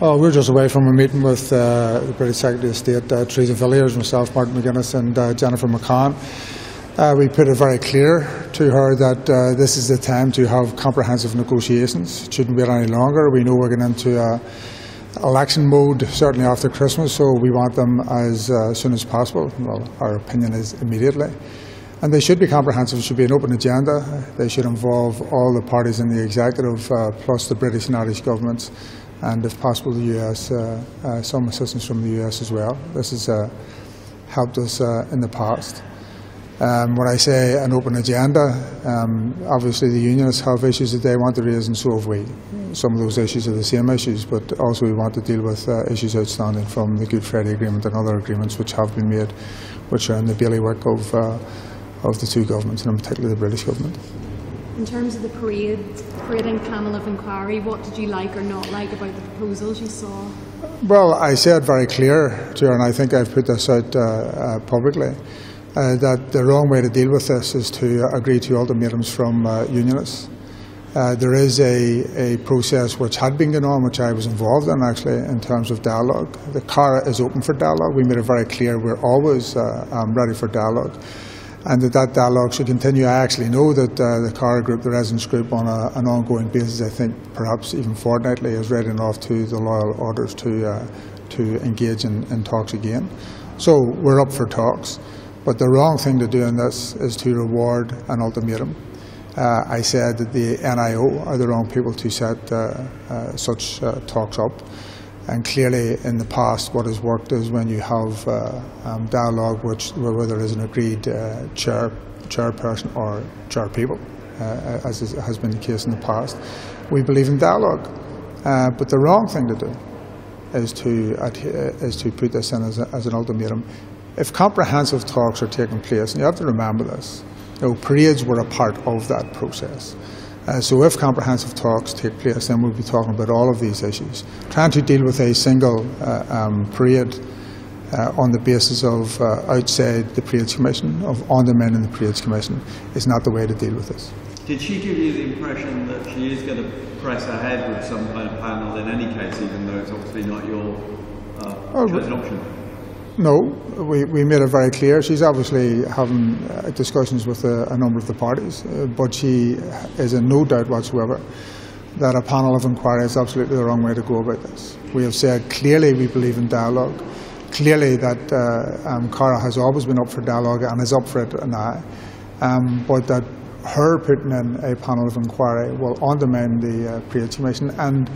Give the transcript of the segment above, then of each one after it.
Oh, we're just away from a meeting with the British Secretary of State, Theresa Villiers, myself, Martin McGuinness and Jennifer McCann. We put it very clear to her that this is the time to have comprehensive negotiations. It shouldn't wait any longer. We know we're getting into election mode, certainly after Christmas, so we want them as soon as possible. Well, our opinion is immediately. And they should be comprehensive. It should be an open agenda. They should involve all the parties in the executive, plus the British and Irish governments, and if possible the US, some assistance from the US as well. This has helped us in the past. When I say an open agenda, obviously the unionists have issues that they want to raise, and so have we. Some of those issues are the same issues, but also we want to deal with issues outstanding from the Good Friday Agreement and other agreements which have been made, which are in the bailiwick of the two governments, and in particular the British government. In terms of the parading panel of inquiry, what did you like or not like about the proposals you saw? Well, I said very clear to her, and I think I've put this out publicly, that the wrong way to deal with this is to agree to ultimatums from unionists. There is a process which had been going on, which I was involved in actually, in terms of dialogue. The CARA is open for dialogue. We made it very clear we're always ready for dialogue, and that dialogue should continue. I actually know that the CARA group, the residents group, on an ongoing basis, I think perhaps even fortnightly, is reading off to the loyal orders to engage in talks again. So we're up for talks. But the wrong thing to do in this is to reward an ultimatum. I said that the NIO are the wrong people to set such talks up. And clearly in the past what has worked is when you have dialogue where there is an agreed chairperson or chairpeople, as has been the case in the past. We believe in dialogue. But the wrong thing to do is to put this in as an ultimatum. If comprehensive talks are taking place, and you have to remember this, parades were a part of that process. So if comprehensive talks take place, then we'll be talking about all of these issues. Trying to deal with a single parade on the basis of outside the Parades Commission, of undermining the Parades Commission, is not the way to deal with this. Did she give you the impression that she is going to press ahead with some kind of panel in any case, even though it's obviously not your chosen option? No, we made it very clear. She's obviously having discussions with a number of the parties, but she is in no doubt whatsoever that a panel of inquiry is absolutely the wrong way to go about this. We have said clearly we believe in dialogue, clearly that CARA has always been up for dialogue and is up for it now, but that her putting in a panel of inquiry will undermine the Parades Commission, and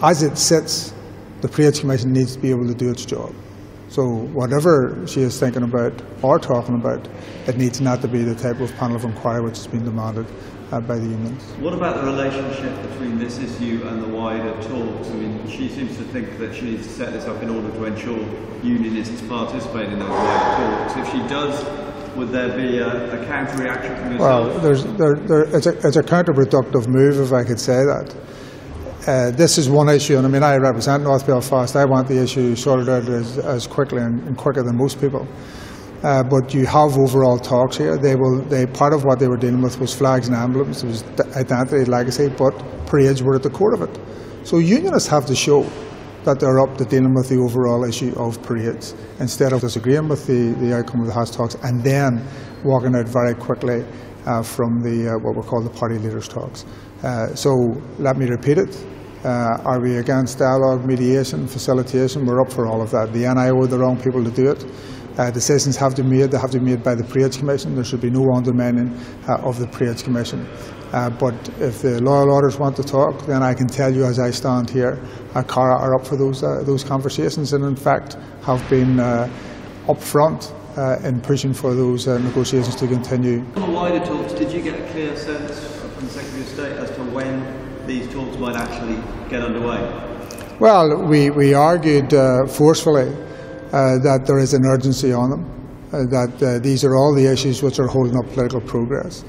as it sits, the Parades Commission needs to be able to do its job. So whatever she is thinking about or talking about, it needs not to be the type of panel of inquiry which has been demanded by the unions. What about the relationship between this issue and the wider talks? I mean, she seems to think that she needs to set this up in order to ensure unionists participate in those wider talks. If she does, would there be a counter-reaction from yourself? Well, it's a counterproductive move, if I could say that. This is one issue, and I mean, I represent North Belfast. I want the issue sorted out as quickly and quicker than most people. But you have overall talks here. Part of what they were dealing with was flags and emblems. It was identity, legacy, but parades were at the core of it. So unionists have to show that they're up to dealing with the overall issue of parades, instead of disagreeing with the outcome of the hash talks and then walking out very quickly from the what we call the party leaders' talks. So let me repeat it. Are we against dialogue, mediation, facilitation? We're up for all of that. The NIO are the wrong people to do it. Decisions have to be made. They have to be made by the Parades Commission. There should be no undermining of the Parades Commission. But if the loyal orders want to talk, then I can tell you as I stand here, CARA are up for those conversations, and in fact have been up front in pushing for those negotiations to continue. On the wider talks, did you get a clear sense from the Secretary of State as to when these talks might actually get underway? Well, we argued forcefully that there is an urgency on them, that these are all the issues which are holding up political progress.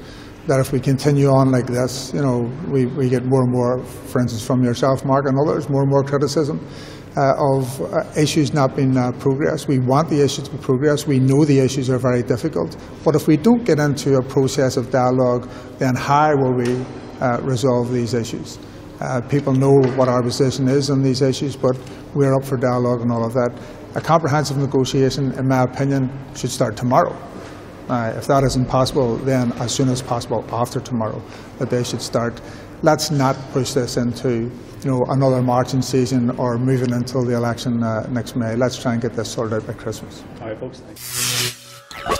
That if we continue on like this, we get more and more, for instance, from yourself, Mark, and others, more and more criticism of issues not being progressed. We want the issues to progress. We know the issues are very difficult. But if we don't get into a process of dialogue, then how will we resolve these issues? People know what our position is on these issues, but we're up for dialogue and all of that. A comprehensive negotiation, in my opinion, should start tomorrow. If that isn't possible, then as soon as possible after tomorrow, that they should start. Let's not push this into another marching season or moving until the election next May. Let's try and get this sorted out by Christmas. All right, folks. Thanks.